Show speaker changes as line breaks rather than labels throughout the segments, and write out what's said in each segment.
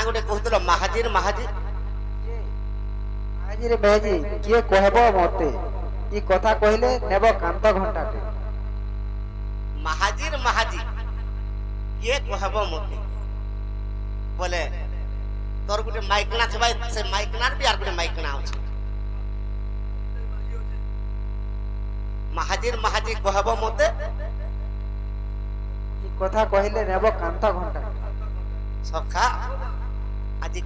গোটে কହୁଥିଲ ମାହାଜିର ମାହାଜି
ଆଜିରେ ମେହେଜି କିଏ କହିବ ମତେ ଇ କଥା କହିଲେ ନେବ କାନ୍ତ ଘଣ୍ଟାଟେ।
ମାହାଜିର ମାହାଜି କିଏ କହିବ ମତେ ବୋଲେ তোর গোটে মাইকনা ଥିବା ସେ ମାଇକନାର ବି আর গোটে মাইকনা ଅଛି। ମାହାଜିର ମାହାଜି କହିବ ମତେ
ଇ କଥା କହିଲେ ନେବ କାନ୍ତ ଘଣ୍ଟାଟେ।
ସଖା ଆଜି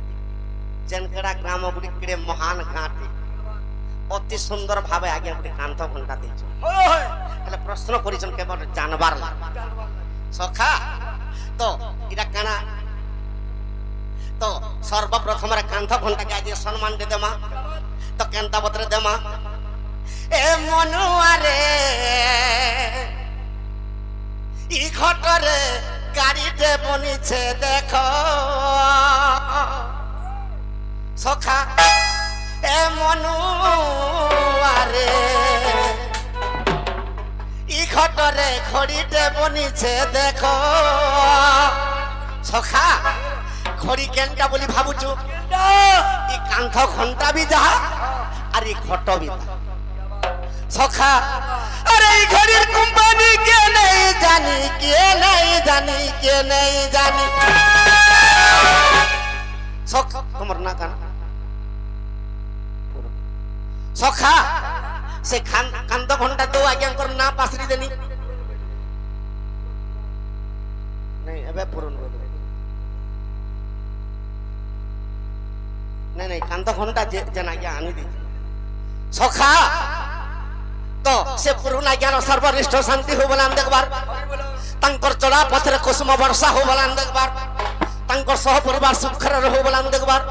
ଜେନକେଡା ଗ୍ରାମ ଗୁଡ଼ିକରେ ମହାନ ଗାଁଟି ଅତି ସୁନ୍ଦର ଭାବେ ଆଜ୍ଞା ଗୋଟେ କାନ୍ଥ ଘଣ୍ଟା ଦେଇଛ ହେଲେ ପ୍ରଶ୍ନ କରିଛନ୍ କେବଳ ଜାନବାର ଲାଗି ସଖା ତ ଏଟା କାଣା ତ ସର୍ବପ୍ରଥମରେ କାନ୍ଥ ଘଣ୍ଟାକେ ଆଜି ସମ୍ମାନ ଦେ ଦେମା ତ କେନ୍ତା ପତ୍ରେ ଦେମା ଏ ମନୁଆରେ ଇ ঘটরে গাড়িতে বনিছে দেখো সখা এ মনুয়ারে ই ঘটরে খড়িতে বনিছে দেখো সখা খড়ি কেনটা বলি ভাবুছু ই কান্থ ঘন্টা বি যাহা আর ই ঘট বি সখা अरे घड़ीर कंपनी के नहीं जानी के नहीं जानी के नहीं जानी सखा तुमर ना कान सखा से कांद घंटा तो आज्ञा कर ना पासरी देनी नहीं अबे पूर्ण बोल नहीं कांद घंटा जन आज्ञा आनी दी सखा तो से पुरुना ज्ञान सर्वरिष्ठ शांति हो बलान देखबार तंकर चला पथरे कुसुम वर्षा हो बलान देखबार तंकर सह परिवार सुखर हो बलान देखबार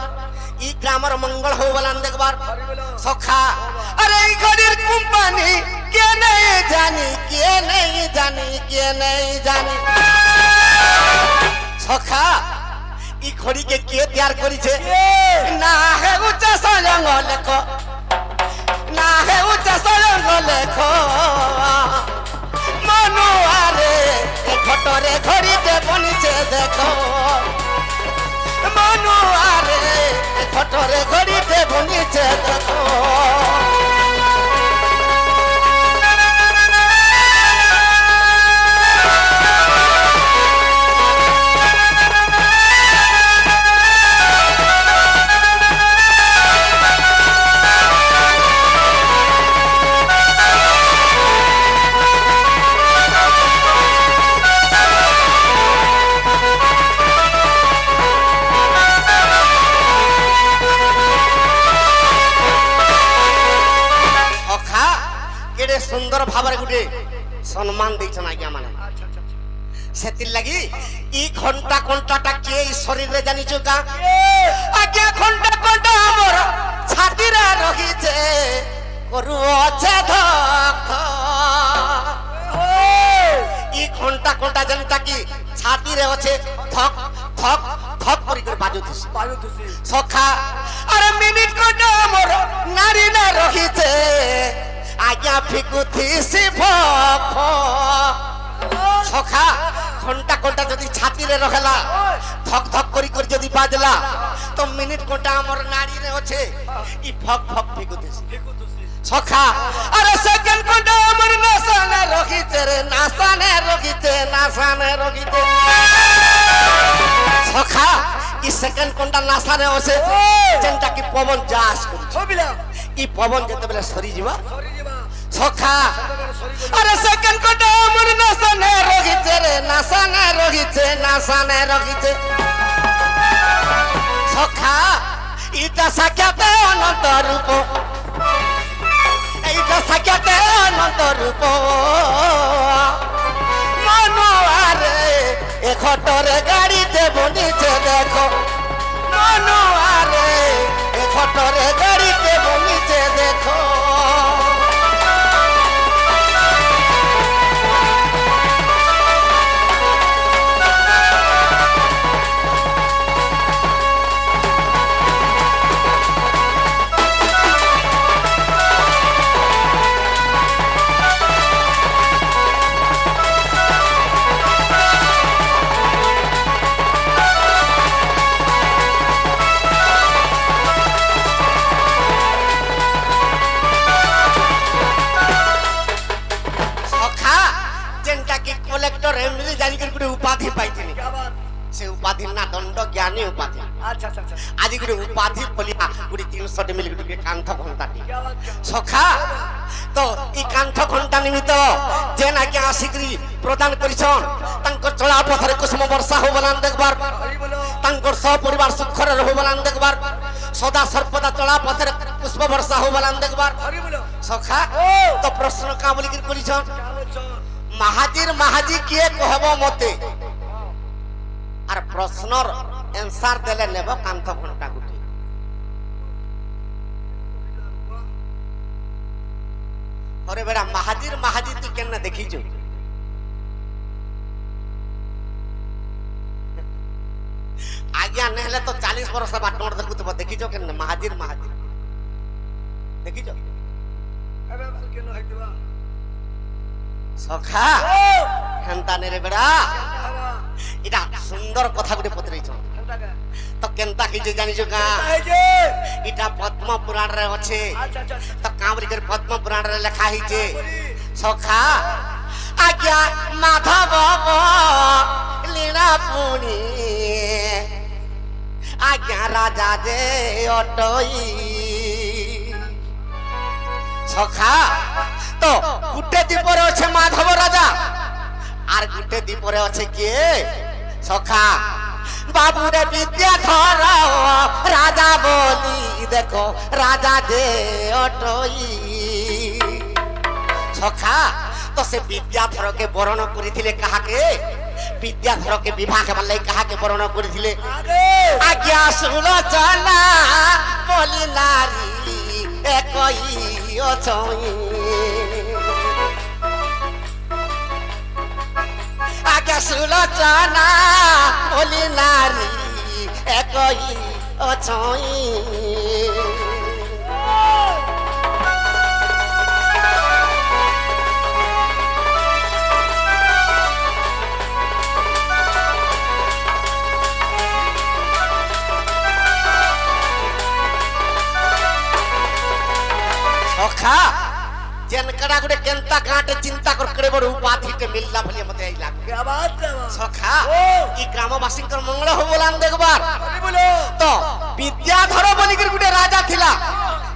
ई ग्रामर मंगल हो बलान देखबार सखा अरे ई घड़ीर कंपनी के नहीं जानी के नहीं जानी के नहीं जानी सखा ई घड़ी के तैयार करी छे ना है उच्च जंगल को ना है उच्च सलंग लेखो मनुआरे ए घटरे घड़ीते बनिছে देखो मनुआरे ए घटरे घड़ीते बनिছে देखो सुंदर भाव गोटे सम्मान देछन आज्ञा माने सेतिर लगी ई घंटा घंटाटा के शरीर रे जानि का आज्ञा घंटा घंटा हमर छाती रे रही छे करू আছে धक ई घंटा घंटा जनता की छाती रे আছে धक धक धक करी कर बाजुथि सखा अरे मिनिट घंटा हमर नारी ना रही छे आज्ञा फिकुथी सी सखा घंटा घंटा जदि छाती रे रहला धक धक करी कर जदि बाजला तो मिनिट घंटा हमर नाड़ी रे होछे ई फक फक फिकुथी सखा अरे सेकंड घंटा हमर नासाने रखीते रे नासाने रखीते सखा ई सेकंड घंटा नासाने होछे जेंटा की पवन जास करू ई पवन जते बेले सरी जीवा सखा अरे सेकंड को मन नासाने रखीते रे नासाने रखीते सखा इटा साक्षात अनंत रूप इटा साक्षात अनंत रूप मनुआरे ए घटरे गाड़ीते बनिছে देखो मनुआरे ए घटरे गाड़ीते बनिছে देखो গোটে উপাধি পাইছিনি
क्या बात
সে উপাধি না দণ্ড জ্ঞানী উপাধি
अच्छा अच्छा अच्छा
আজ গোটে উপাধি বলিয়া গোটে 300 মিলি গোটে কান্থ ঘণ্টাটি
क्या बात क्या
সখা তো এই কান্থ ঘণ্টা নিমিত্ত যে নাকি আসিকি প্রদান করিছন তাঙ্কর চলা পথরে কুসুম বর্ষা হবলান দেখবার
हरि बोलो
তাঙ্কর সহ পরিবার সুখরে রহবলান দেখবার সদা সর্বদা চলা পথরে পুষ্প বর্ষা হবলান দেখবার
हरि बोलो
সখা তো প্রশ্ন কা বলি করিছন
क्या बोलছো
মাহাজির মাহাজি কিয়ে কহব মতে আর প্রশ্নর এনসার দেলে নেব কান্থ ঘণ্টা গুটি ওরে বেড়া মাহাজির মাহাজি তুই কেন দেখিছ আজ্ঞা নেহলে তো 40 বরষ বাটমর দেখুতব দেখিছ কেন মাহাজির মাহাজি দেখিছ
अबे बाल के नो हटवा
সখা হেন্তা নেরে বেড়া
क्या बात
এটা সুন্দর কথা গুটে পত্রিছ
ठंडा का
তো কেনতা কিছু জানিছ গা
है जे
এটা পদ্ম পুরাণ রে আছে
अच्छा अच्छा
তো কামরি করে পদ্ম পুরাণ রে লেখা হইছে
बोली
সখা আজ্ঞা মাধব লীলা পুনি আজ্ঞা রাজা যে অটই সখা তো গুটে দ্বীপরে আছে মাধব রাজা আর গুটে দ্বীপরে আছে কে সখা বাবুরে বিদ্যাধর রাজা বলি দেখো রাজা যে অটই সখা তো সে বিদ্যাধরকে বরণ করিଥିଲେ কাহাকে বিদ্যাধরকে বিবাহ হেবার লাগি কাহাকে বরণ করিଥିଲେ
आगे
আজ্ঞা সুলোচনা বলি নারী একই অছই আজ্ঞা সুলোচনা বলি নারী একই অছই সখা জেনকড়া গুটে কেনতা গাঁটে চিন্তা কর কেড়ে বড় উপাধিতে মিললা বলে মতে আই লাগ
क्या बात क्या बात
সখা
ও।
ই গ্রামবাসীঙ্কর মঙ্গল হবলান দেখবার
हरि बोलो
তো বিদ্যাধর বলিকির গুটে রাজা থিলা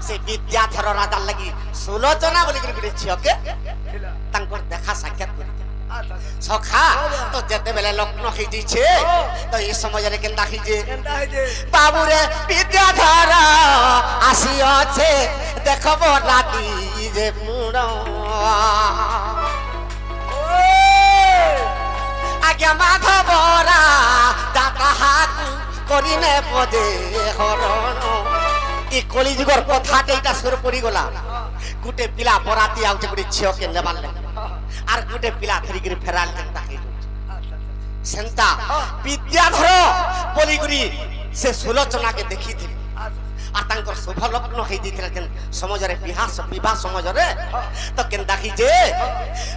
সে বিদ্যাধর রাজার লাগি সুলোচনা বলিকির গুটে ঝিওকে
खिला
তাঙ্কর দেখা সাক্ষাৎ করি
अच्छा अच्छा
সখা তো যেতে বেলে লগ্ন হই দিছে তো এই সমাজরে কেনতা হইছে
ठंडा है जे
বাবুরে বিদ্যাধর আসিয়াছে দেখব রাতি যে পুর আজ্ঞা মাধবরা তাহাকু করিনে পদে হরণ ই কলিযুগর কথাতে এটা সুর পড়ি গলা গুটে পিলা বরাতি আউছে গুটে ঝিওকে নেবার লাগে আর গুটে পিলা ধরিকি ফেরাল কেনতা হইছে
अच्छा अच्छा
সেন্তা বিদ্যাধর বলিগুরি সে সুলোচনাকে দেখিଥିଲେ আর তাঙ্কর শুভ লগ্ন হয়ে দিয়েছিল যেন সমাজরে বিবাহ সমাজরে তো কেন দেখি যে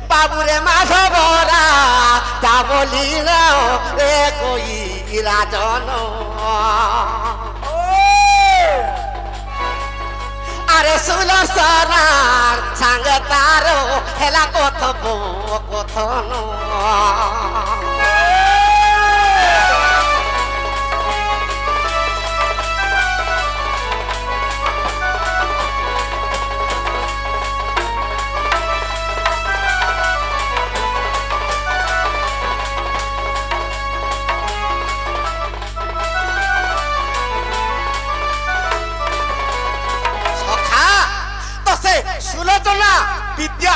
বাবুরে মাধবরা তা বলি না এ কই রাজন আরে সুলোচনার সাঙ্গে তার হেলা কথব কথন সখা তো সে সুলোচনা বিদ্যা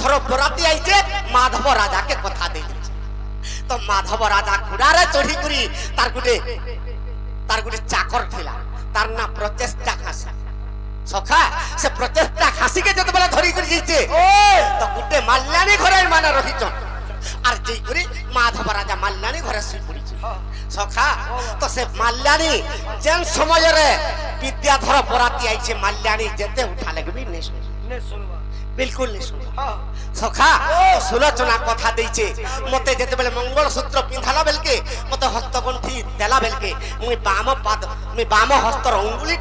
ধর বরাতি আইছে মাধব রাজাকে কথা দেই দিছে তো মাধব রাজা ঘোড়ারে চড়ি করি তার গুটে চাকর থিলা তার না প্রচেষ্টা খাসি সখা সে প্রচেষ্টা খাসিকে যেতবেলে ধরি করে যাইছে তো গুটে মাল্যানি ঘরে মানে রহিছন আর যেই করে মাধব রাজা মাল্যানি ঘরে শুই পড়িছে সখা তো সে মাল্যানি যেন সমୟରେ বিদ্যাধর বরাতি আইছে মাল্যানি যেতে উঠা লাগবি নেই
ने सुनवा
बिल्कुल नहीं सुन
हां
सखा सुलोचना कथा देइछे मते जेते बेले मंगल सूत्र पिंधाला बेलके मते हस्तगंठी देला बेलके मुई बाम हस्तर अंगुली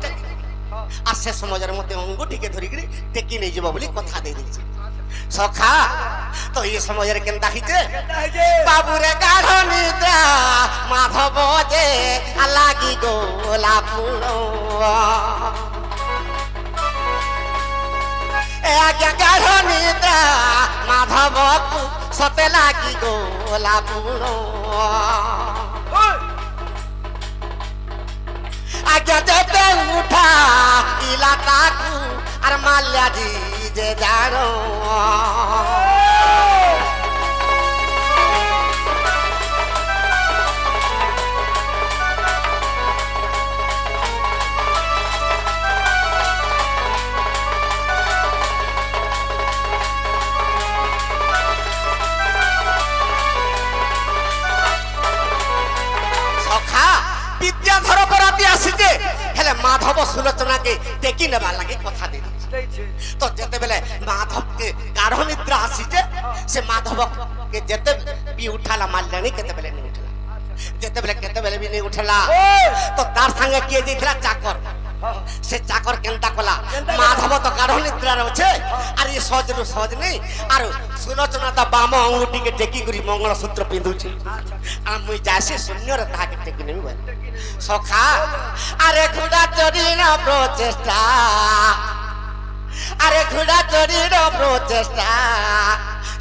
आ से समाजर मते अंगुठी के धरि टेकी नै जेबो बोली कथा दे देइछे সখা তো এই সময়ের কেনতা হইছে
কেনটা হইছে
বাবুরে গাঢ় নিদ্রা মাধব যে লাগি গোলা ফুল এ আজ্ঞা গাঢ় নিদ্রা মাধব সতে লাগি গোলা ফুল
ওই
আজ্ঞা যেতে উঠা ইলা তাকু আর মাল্যাজি যে জানো সখা বিদ্যাধর বরাতি আসিছে হেলে মাধব সুলোচনাকে টেকি নেবার লাগে কথা দিয়ে দিছে।
দেখছে
তো যেতেবেলে মাধবকে গাঢ় নিদ্রা আসিছে সে মাধবকে যেতে বি উঠালা মাল্যানি কেতেবেলে নি উঠলা কেতেবেলে বি নি উঠলা
ওই
তো তার সঙ্গে কিয়ে যাইଥିଲା চাকর
হ্যাঁ
সে চাকর কেনতা কলা
কেনতা কলা?
মাধব তো গাঢ় নিদ্রার আছে আর ইয়ে সহজরু সহজ নেই আর সুলোচনা তা বাম অঙ্গুটিকে টেকি করি মঙ্গলসূত্র পিঁধুছে
আচ্ছা
আর মুই যাসি শূন্যরে তাহাকে টেকি নেবি বলে সখা আরে ঘোড়া চড়ির প্রচেষ্টা আরে ঘোড়া চড়ির প্রচেষ্টা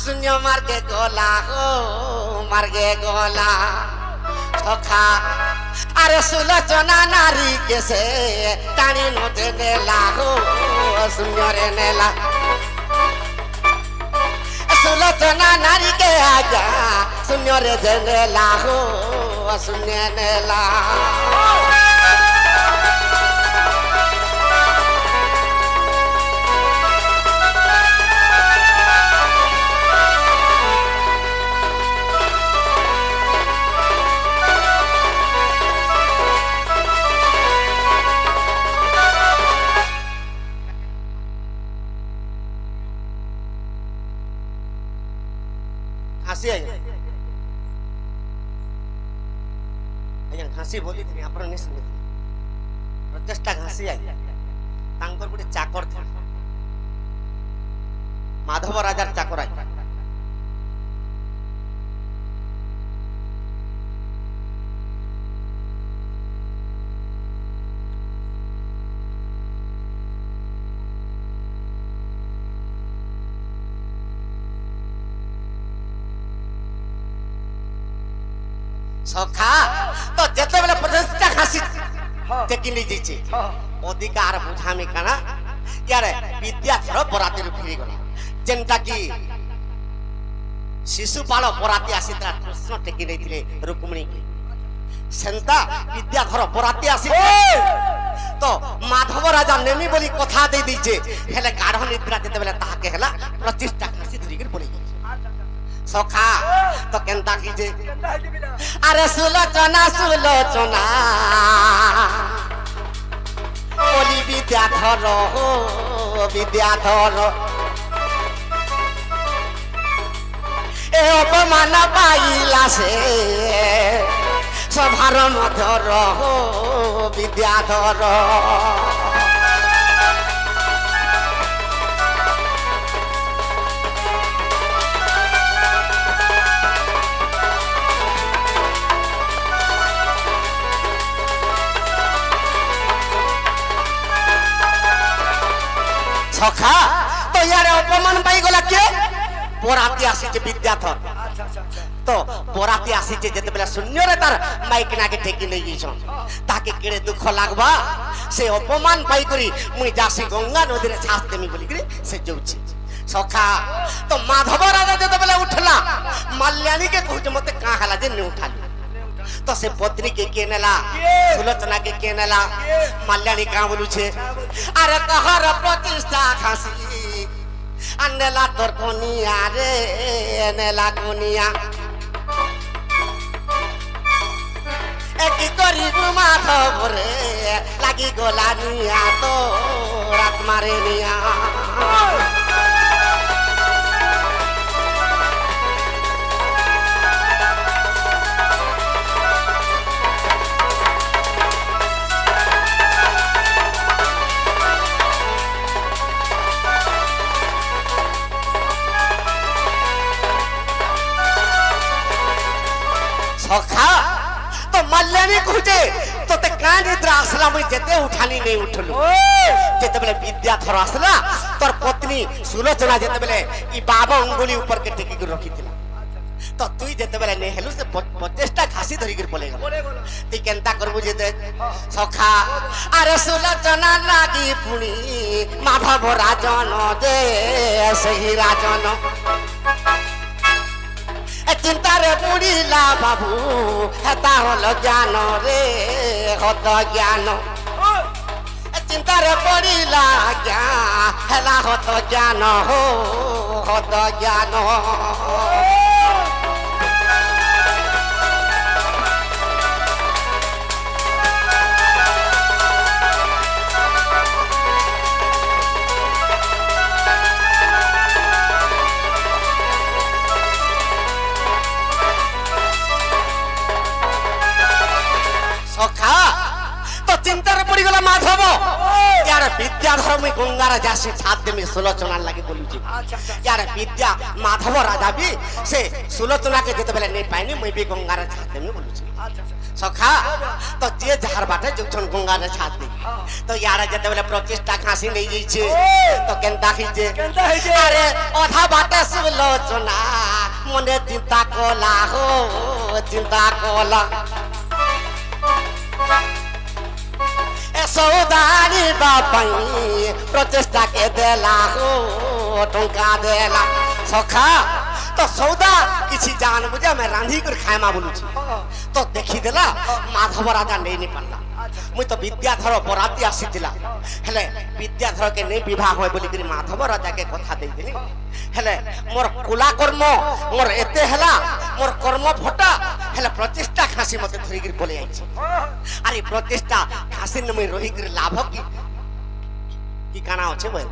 শূন্য মার্গে গলা হো মার্গে গলা সখা আরে সুলোচনা নারী কেসে টানি নতে নেলা হো শূন্যরে নেলা সুলোচনা নারীকে আজ্ঞা শূন্যরে যে নেলা হো শূন্য নেলা হাসি আজ্ঞା ଆଜ୍ଞା ଘାସି ବୋଲିଥିଲି ଆପଣ ନି ଶୁଣିଥିଲେ ପ୍ରଚେଷ୍ଟା ଘାସି ଆଜ୍ଞା ତାଙ୍କର ଗୋଟେ ଚାକର ଥିଲା ମାଧବ ରାଜାର ଚାକର ଆଜ୍ଞା সখা তো যেতেবেলে প্রচেষ্টা ঘাসি
হ্যাঁ
টেকি নেই যাইছে
হ্যাঁ
অধিকার বুঝামি কানা ইয়ারে বিদ্যাধর বরাতিରୁ ফিরি গলা যেনটা কি শিশুপাল বরাতি আসিଥିଲା কৃষ্ণ টেকি নেইଥିଲେ ରୁକ୍ମିଣୀ କି ସେନ୍ତା ବିଦ୍ୟାଧର ବରାତି ଆସି ତ ମାଧବ ରାଜା ନେମି ବୋଲି କଥା ଦେଇ ଦେଇଛେ ହେଲେ ଗାଢ ନିଦ୍ରା ଯେତେବେଳେ ତାହାକେ ହେଲା ପ୍ରଚେଷ୍ଟା ଘାସି ଧରିକିରି ପଳେଇ ଯାଇଛି সখা তো কেনতা কি যে
কেনটা হইছে বিনা
আরে সুলোচনা সুলোচনা বলি বিদ্যাধর হো বিদ্যাধর এ অপমান পাইলা সে সভার মধর হো বিদ্যাধর সখা তো ইয়ারে অপমান পাই গলা কে বরাতি আসিছে বিদ্যাধর
আচ্ছা আচ্ছা আচ্ছা
তো বরাতি আসিছে যেতেবেলে শূন্যরে তার মাইকিনাকে ঠেকি নেই যাইছন তাকে কেড়ে দুঃখ লাগবা সে অপমান পাই করি মুই যাসি গঙ্গা নদীরে ছাস দেমি বলি করি সে যাଉଛି সখা তো মাধব রাজা যেতেবেলে উঠলা মাল্যাণীকে কହୁছে মতে কাঁ ହେଲା যে নে উঠালি তো সে পত্নী কে কে নেলা সুলোচনা কে কে নেলা মাল্যাণী কাঁ বলুছে আরে কাহার প্রতিষ্ঠা খাসি আনেলা তোর কনিয়া রে নেলা কনিয়া একই করিব মাধব রে লাগি গলা নিয়া তো রাত মারে নিয়া সখা তো মাল্যানি খুঁজে তোতে কাঁ নিদ্রা আসলা মুই যেতে উঠানি নেই উঠলু যেতেবেলে বিদ্যাধর আসলা তোর পত্নী সুলোচনা যেতেবেলে ই বাবা অঙ্গুলি উপর কে টেকি করে রখিଥିଲା তো তুই যেতেবেলে নে হেলু সে 50টা ঘাসি ধরি করে পলে গেল
বলে গেল
তুই কেনতা করবু যেতে সখা আরে সুলোচনা লাগি পুনি মাধব রাজন দে সেই রাজন চিন্তারে বুড়িলা বাবু হেতা হল জ্ঞান রে হত জ্ঞান চিন্তারে পড়িলা জ্ঞা হেলা হত জ্ঞান হো হত জ্ঞান সখা তো চিন্তার পড়িগলা মাধব ইয়ার বিদ্যাধর মুই গঙ্গার যাসি ছাদ দেমি সুলোচনার লাগি বলুছি
আচ্ছা আচ্ছা
ইয়ার বিদ্যা মাধব রাজা বি সে সুলোচনাকে যেতেবেলে নেই পাইনি মুই বি গঙ্গার ছাদ দেমি বলুছি
আচ্ছা আচ্ছা
সখা তো যে যাহার বাটে যখন গঙ্গার ছাদ দি তো ইয়ারে যেতেবেলে 25টা ঘাসি নেই যাইছে তো কেনতা হইছে
কেনতা হইছে?
আরে অধা বাটে সুলোচনা মনে চিন্তা কলা হো চিন্তা কলা সৌদারি বাপাই প্রচেষ্টা কে দেলা হো টঙ্কা দেলা সখা তো সৌদা কিছু জান বুঝে আমি রাঁধি করে খাইমা বলুছি তো দেখি দেলা মাধব রাজা নেই নি পারলা মুই তো বিদ্যাধর বরাতি আসিছিলা হেলে বিদ্যাধরকে নেই বিবাহ হয় বলি করে মাধব রাজাকে কথা দেইছিলি হেলে মোর কুলা কর্ম মোর এতে হেলা মোর কর্ম ফটা হেলে 25টা খাসি মতে ধরি করে বলে আইছি আর এই 25টা খাসি নমে রহি করে লাভ কি কি কানা আছে বল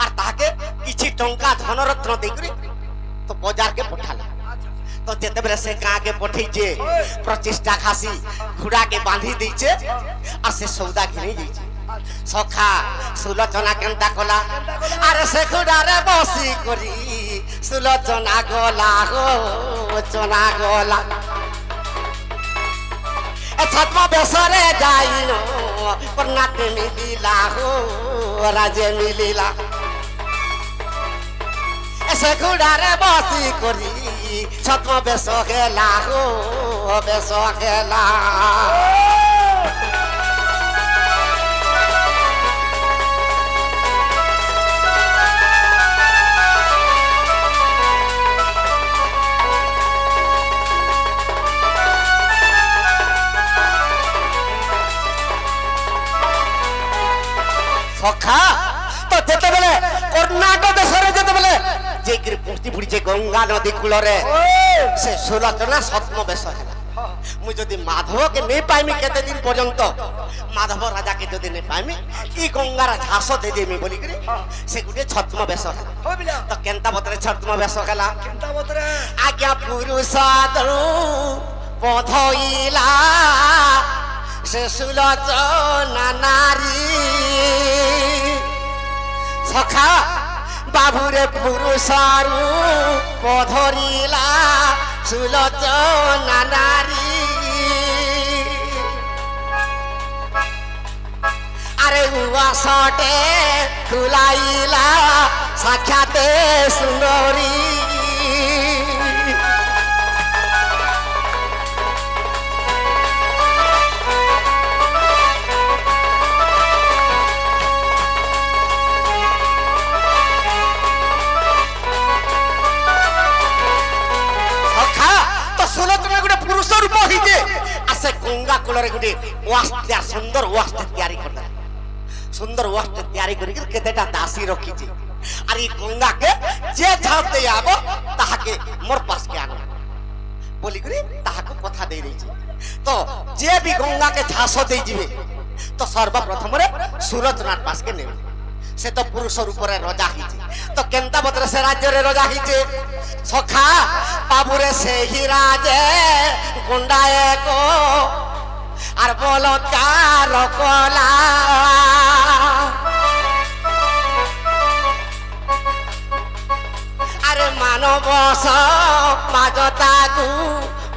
আর তাকে কিছু টঙ্কা ধনরত্ন দেই করে তো বাজারকে পঠালা তো যেতেবেলে সে গাঁকে পঠাইছে 25টা খাসি খুড়াকে বাঁধি দিয়েছে আর সে সৌদা ঘিনে দিয়েছে সখা সুলোচনা কেনতা কলা আরে সে খুড়ারে বসি করি সুলোচনা গলা গো চনা গলা এ ছাত্মা বেসরে যাইন কন্যাতে মিলিলা হো রাজে মিলিলা এসে খুড়ারে বসি করি ছত্র বেশ খেলা হো বেশ খেলা সখা তো যেতেবেলে কর্ণাটক দেশরে যেতেবেলে যে করে পৌঁছি পড়িছে গঙ্গা নদী কূলরে সে সুলোচনা সত্ম বেশ হেলা মুই যদি মাধবকে নেই পাইমি কেতে দিন পর্যন্ত মাধব রাজাকে যদি নেই পাইমি ই গঙ্গার ঝাস দিয়ে দেমি বলি করে সে গুটে ছত্ম বেশ হেলা
হবিলা
তো কেনতা বতরে ছত্ম বেশ হেলা
কেনতা বতরে
আজ্ঞা পুরুষ পধইলা সে সুলোচনা নারী সখা বাবুরে পুরুষারু পধরিলা সুলোচনা নারী আরে উয়াসটে খুলাইলা সাক্ষাতে সুন্দরী সুলোচনা গোটে পুরুষ রূপ হইছে আর সে গঙ্গা কূলরে গোটে ওয়াস্তে সুন্দর ওয়াস্তে তৈরি করতে সুন্দর ওয়াস্তে তৈরি করি কেতেটা দাসী রখিছে আর এই গঙ্গাকে যে ঝাড়তে যাব তাহাকে মোর পাশকে আনো বলি করে তাহাকে কথা দেই দিয়েছে তো যে বি গঙ্গাকে ঝাঁস দেই যাবে তো সর্বপ্রথমরে সুলোচনার পাশকে নেবে সে তো পুরুষ রূপরে রজা হইছে তো কেনতা বতরে সে রাজ্যরে রজা হইছে সখা বাবুরে সেই রাজে গুন্ডায় গো আর বলৎকার কলা আরে মানব সমাজতাকু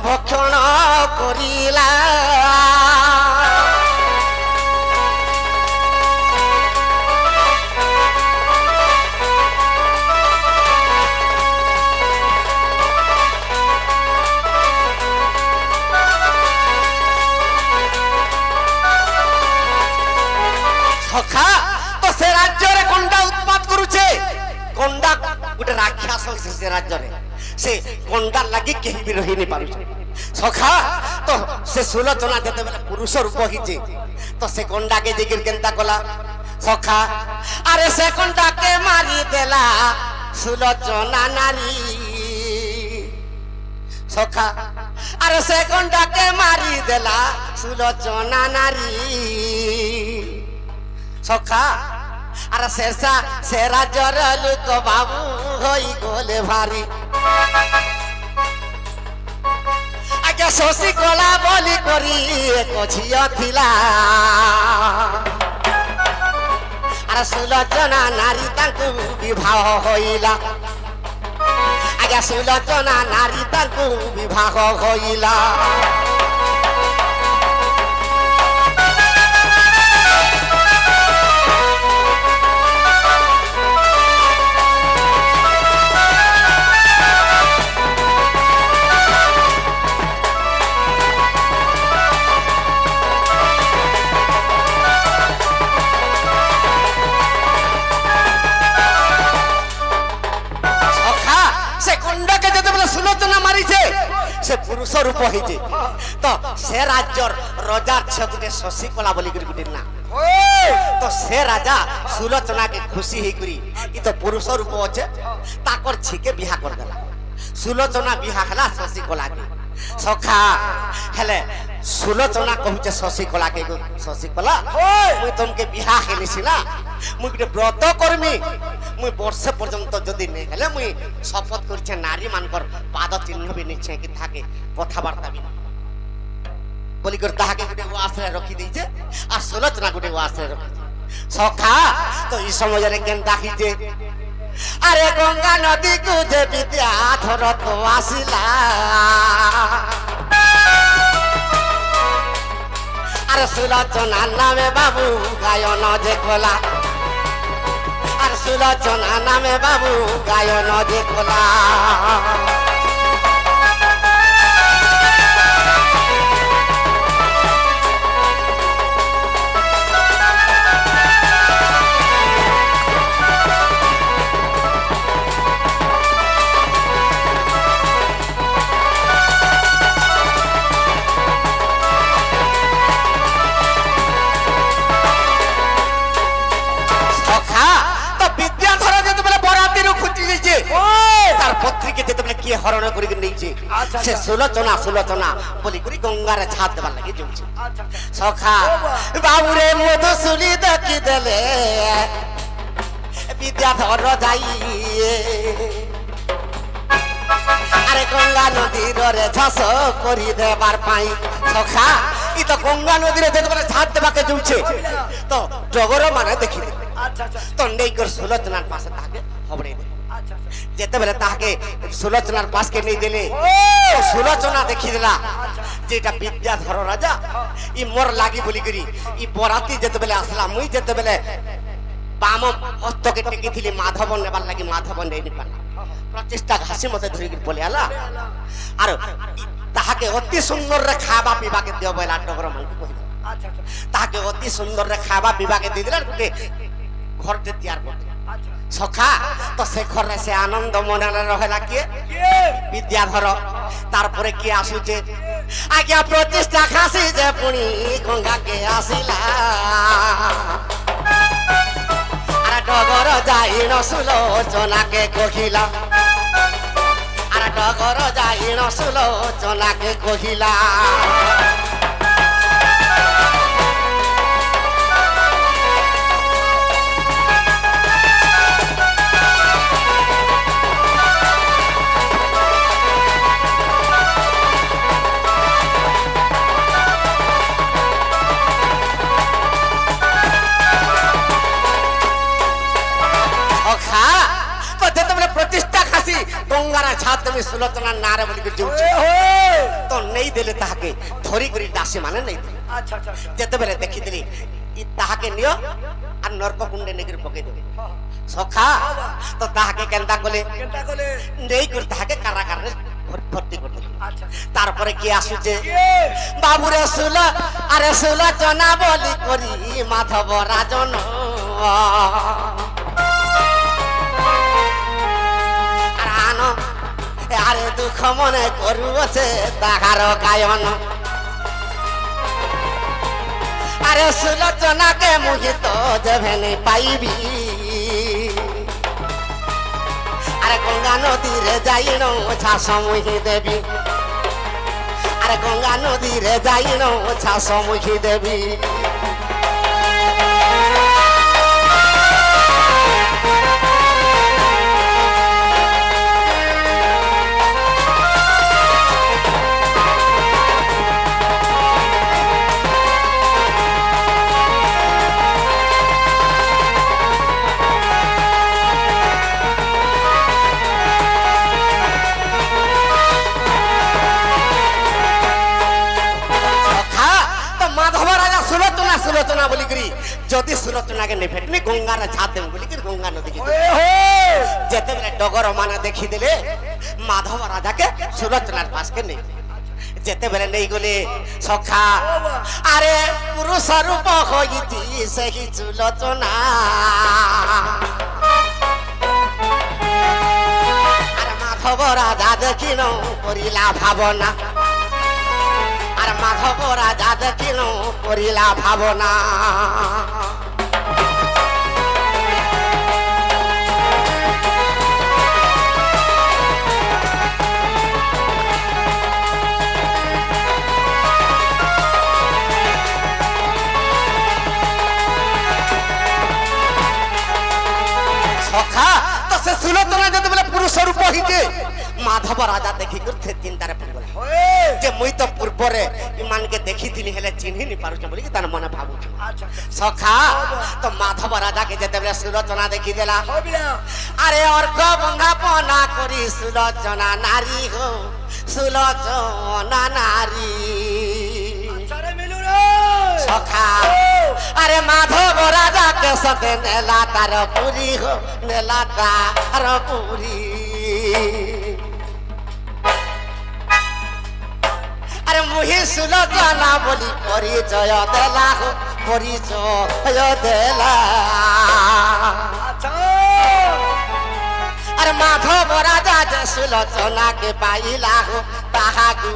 ভক্ষণ করিলা সখা তো সে রাজ্যরে গন্ডা উৎপাত করুছে গন্ডা গোটে রাক্ষস হইছে সে রাজ্যরে সে গন্ডার লাগি কেহি বি রহি নি পারুছে সখা তো সে সুলোচনা যেতেবেলে পুরুষ রূপ হইছে তো সে গন্ডাকে জিগির কেনতা কলা সখা আরে সে গন্ডাকে মারি দেলা সুলোচনা নারী সখা আরে সে গন্ডাকে মারি দেলা সুলোচনা নারী সখা আর শেষা সে রাজ্যর লোক বাবু হই গলে ভারি আগে শশী কলা বলি করি এক ঝিও থিলা আর সুলোচনা নারী তাଙ୍କୁ বিবাহ হইলা আগে সুলোচনা নারী তাଙ୍କୁ বিবাহ হইলা সে পুরুষ রূপ হইছে তো সে রাজ্যর রাজার ছে গুটে শশী কলা বলি করি গুটে না তো সে রাজা সুলোচনাকে খুশি হই করি ই তো পুরুষ রূপ আছে তাকর ছিকে বিয়া করে দেলা সুলোচনা বিয়া হলা শশী কলাকে সখা হেলে সুলোচনা কহুছে শশী কলাকে শশী কলা মুই তোমাকে বিয়া হেলিছি না মুই গুটে ব্রত করমি মুই বর্ষে পর্যন্ত যদি নে হেলে মুই শপথ করছে নারী মানকর পাদ চিহ্ন বি নিচ্ছে কি থাকে কথাবার্তা বি বলি করে তাহাকে গুটে আশ্রয় রখি দিয়েছে আর সুলোচনা গুটে আশ্রয় রখি সখা তো এই সময় কেন ডাকিছে আরে গঙ্গা নদী কু যে বিদ্যাধর তো আসিলা আর সুলোচনা নামে বাবু গায়ন যে খোলা আর সুলোচনা নামে বাবু গায়ন যে খোলা পত্রিকে যেতে কি হরণ করি নিয়েছে সে সুলোচনা সুলোচনা বলি করি গঙ্গার ছাদ দেবার লাগে যাচ্ছে সখা বাবুরে মধু শুনি দেখি দেলে বিদ্যাধর যাই আরে গঙ্গা নদীর রে ঝাস করি দেবার পাই সখা ই তো গঙ্গা নদীর যেতে ছাদ দেবাকে যাচ্ছে তো ডগর মানে দেখি দেবে তো নেই করে সুলোচনার পাশে তাকে হবড়ে দেবে যেতেবেলে তাহাকে সুলোচনার পাশকে নিয়ে দিলে সুলোচনা দেখি দিলা যেটা বিদ্যাধর রাজা ই মোর লাগি বলি করি ই বরাতি যেতেবেলে আসলা মুই যেতেবেলে বাম হস্তকে টেকিছিলি মাধব নেবার লাগি মাধব নেই নি পারলা প্রচেষ্টা ঘাসি মতে ধরি বলে আলা আর তাহাকে অতি সুন্দর রে খাবা পিবাকে দিও বলে আটকর মানকে কহিল তাহাকে অতি সুন্দর রে খাবা পিবাকে দিয়ে দিলা গোটে ঘরতে তৈয়ার করতে সখা তো সে ঘরে সে আনন্দ মনে রহেলা কিয়ে বিদ্যাধর তারপরে কি আসুছে আজ্ঞা প্রতিষ্ঠা খাসি যে পুনি গঙ্গাকে আসিলা আর ডগর যাইন সুলোচনাকে কহিলা আর ডগর যাইন সুলোচনাকে কহিলা ଛାତ ଦେମି ସୁଲୋଚନା ନାଁରେ ବୋଲିକି ଯାଉଛି ତ ନେଇ ଦେଲେ ତାହାକେ ଧରି କରି ଦାସୀ ମାନେ ନେଇଥିଲେ
আচ্ছা আচ্ছা আচ্ছা
যেତେবেলে দেখিদেলি ই তাহাকে নিও আর নরক কুণ্ডে নেই পকাই দেবে
হ্যাঁ
সখা তো তাহাকে কেনতা কলে
কেনটা কলে
নেই করে তাহাকে কারাগারে ভর্তি করতে
আচ্ছা
তারপরে কি আসুছে
কে
বাবুরে সুল আরে সুলোচনা বলি করি মাধব রাজন আর আনো আরে দুঃখ মনে করুছে তাহার গায়ন আরে সুলোচনাকে মুহিত যেভেনে পাইবি আরে গঙ্গা নদীরে যাইন ছাস মুহি দেবী আরে গঙ্গা নদীরে যাইন ছাস মুহি দেবী সুলোচনা বলি করি যদি সুলোচনাকে নে ভেটনি গঙ্গার ঝাঁপ দেব বলি করি গঙ্গা নদী যেতেবেলে ডগর মানে দেখি দেলে মাধব রাজাকে সুলোচনার পাশকে নেই যেতেবেলে নেই গলে সখা আরে পুরুষ রূপ হইতি সেই সুলোচনা আর মাধব রাজা দেখিন করিলা ভাবনা আর মাধব রাজা দেখিল করিলা ভাবনা সখা তো সে সুলোচনা যেতেবেলে পুরুষ রূপ হইছে মাধব রাজা দেখি করতে চিন্তারে পড়িগলা যে মুই তো পূর্বরে ইমানকে দেখিଥିଲି হেলে চিহ্নি নি পারুছ বলি কি তার মনে ভাবুছ
আচ্ছা
সখা তো মাধব রাজাকে যেতেবেলে সুলোচনা দেখি দেলা
হবিলা
আরে অর্ঘ বন্ধাপনা করি সুলোচনা নারী হো সুলোচনা নারী
আরে মিলু রে
সখা আরে মাধব রাজাকে সাথে নেলা তার পুরী হো নেলা তার পুরী আরে মুহি সুলোচনা বলি পরিচয় দেলা হো পরিচয় দেলা
আচ্ছা
আরে মাধব রাজা যে সুলোচনাকে পাইলা হো তাহাকু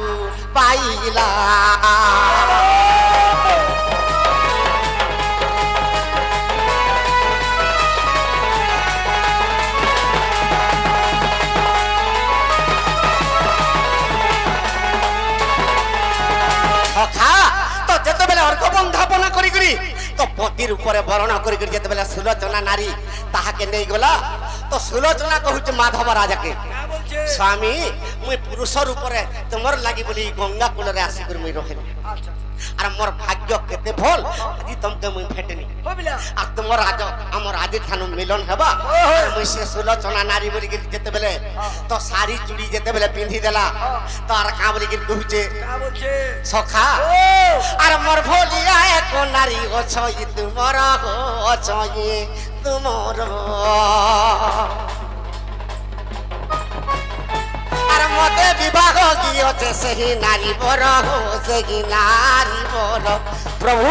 পাইলা সখা তো যেতেবেলে অর্ঘ বন্ধাপনা করি করি তো পতির উপরে বরণ করি করি যেতেবেলে সুলোচনা নারী তাহাকে নেই গলা তো সুলোচনা কহুছে মাধব রাজাকে
কে বলছে
স্বামী মুই পুরুষর উপরে তোমার লাগি বলি গঙ্গা কূলরে আসি করে মুই রহিলি
আচ্ছা
আর মোর ভাগ্য কেতে ভল আজি তমকে মুই ভেটেনি
হবিলা
আর তোমার আজ আমার আজি ঠানু মিলন হেবা আর মুই সে সুলোচনা নারী বলি কি যেতেবেলে তো শাড়ি চুড়ি যেতেবেলে পিন্ধি দেলা তো আর কা বলি কি কহুছে
কে বলছে
সখা আর মোর ভলিয়া এক নারী অছই তুমর অছই তুমর আর মতে বিবাহ গিয়েছে সেই নারী বড় সেই নারী বড় প্রভু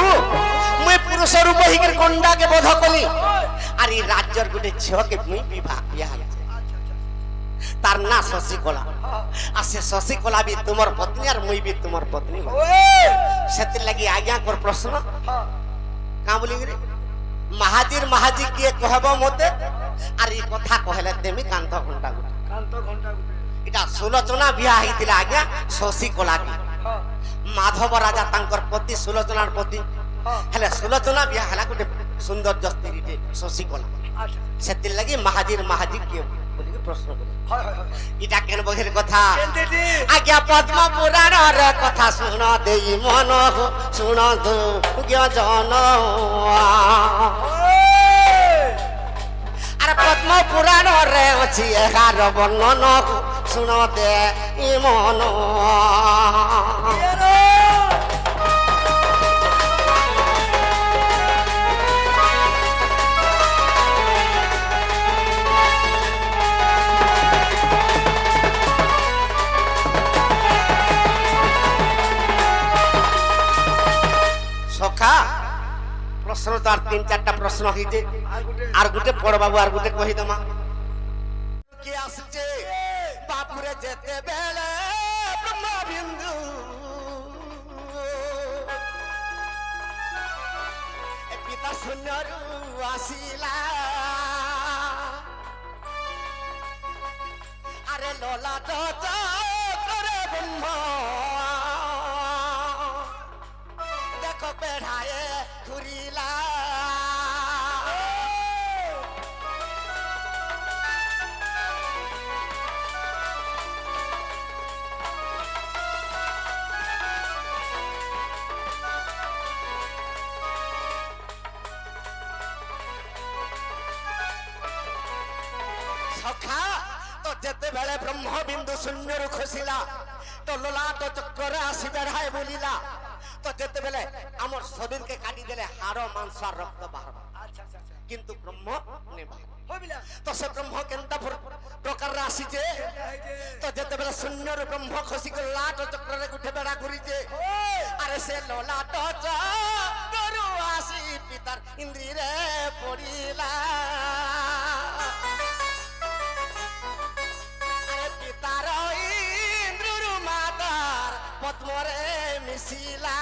মুই পুরুষ রূপ হিকের গন্ডাকে বোধ কলি আর এই রাজ্যর গোটে ঝিওকে মুই বিবাহ বিয়া তার না শশীকলা আর সে শশীকলা বি তোমার পত্নী আর মুই বি তোমার পত্নী সেতির লাগি আজ্ঞা কর প্রশ্ন কা বলি রে মাহাজির মাহাজি কিয়ে কহব মতে আর এই কথা কহলে তেমি কান্ত ঘন্টা গুটা
কান্ত ঘন্টা
এটা সুলোচনা বিয়া হইতিলা আজ্ঞা শশীকলা কি মাধব রাজা তাঙ্কর পতি সুলোচনার পতি হেলে সুলোচনা বিয়া হেলা গোটে সৌন্দর্য স্ত্রীটে শশীকলা
আচ্ছা
সেতির লাগি মাহাজির মাহাজি কিয়ে বলি প্রশ্ন করি
হয় হয় হয়
এটা কেন বহির কথা
কেনতে
আজ্ঞা পদ্ম পুরাণর কথা শুণ দেই মন শুণ জন আর পদ্ম পুরাণরে অছি 11 বর্ণন শুণ দে মন সখা প্রশ্ন তো আর 3-4টা প্রশ্ন হইছে আর গুটে পড় বাবু আর গুটে কহি দমা কি আসছে বাপুরে যেতে বেলে ব্রহ্মবিন্দু এ পিতা শূন্যরু আসিলা আরে লোলা তো করে ব্রহ্ম দেখো বেড়ায়ে ঘুরিলা সখা তো যেতেবেলে ব্রহ্মবিন্দু শূন্যরু খসিলা তো লোলাট চক্রে আসি বেড়ায় বলিলা তো যেতেবেলে আমার শরীরকে কাটি দেলে হাড় মাংস আর রক্ত বাহার কিন্তু ব্রহ্ম নেবা তো সে ব্রহ্ম কেনটা প্রকার আসিছে তো যেতেবেলে শূন্যরু ব্রহ্ম খসি লাট চক্রে উঠে বেড়া ঘুরিছে আরে সে লোলাট চক্রু আসি পিতার ইন্দ্রিরে পড়িলা পিতার ইন্দ্রুর মাতার পদ্মরে মিশিলা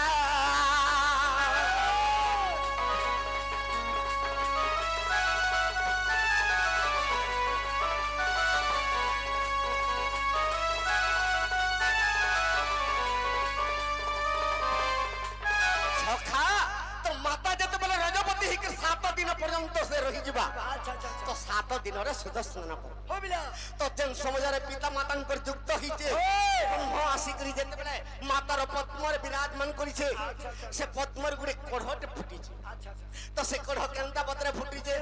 সখা তো মাতা যেতেবেলে রজপতি হিকে 7 দিন পর্যন্ত সে রহিযিবা তো 7 দিনরে সুদর্শন তো যেন সমাজরে পিতা মাতাঙ্কর যুক্ত হইছে ব্রহ্ম আসি করি যেতেবেলে মাতার পদ্মরে বিরাজমান করিছে সে পদ্মর গুড়ে কঢ়তে ফুটিছে তো সে কঢ় কেনটা বতরে ফুটিছে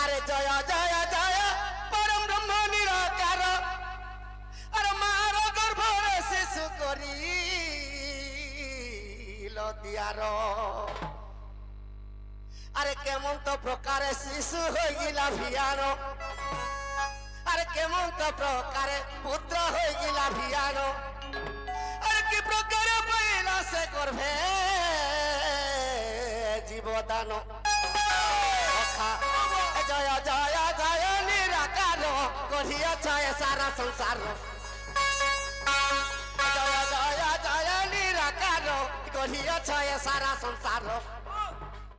আরে জয় জয় জয় পরম ব্রহ্ম নিরাকার আরে মার গর্ভরে শিশু করি লদিয়ার আরে কেমন তো প্রকারে শিশু হয়ে গিলা ভিয়ানো আরে কেমন তো প্রকারে পুত্র হয়ে গিলা ভিয়ানো আরে কি প্রকারে পয়লা সে করবে জীবদান জয় জয় জয় নিরাকার করিয়াছ সারা সংসার জয় জয় জয় নিরাকার করিয়াছ সারা সংসার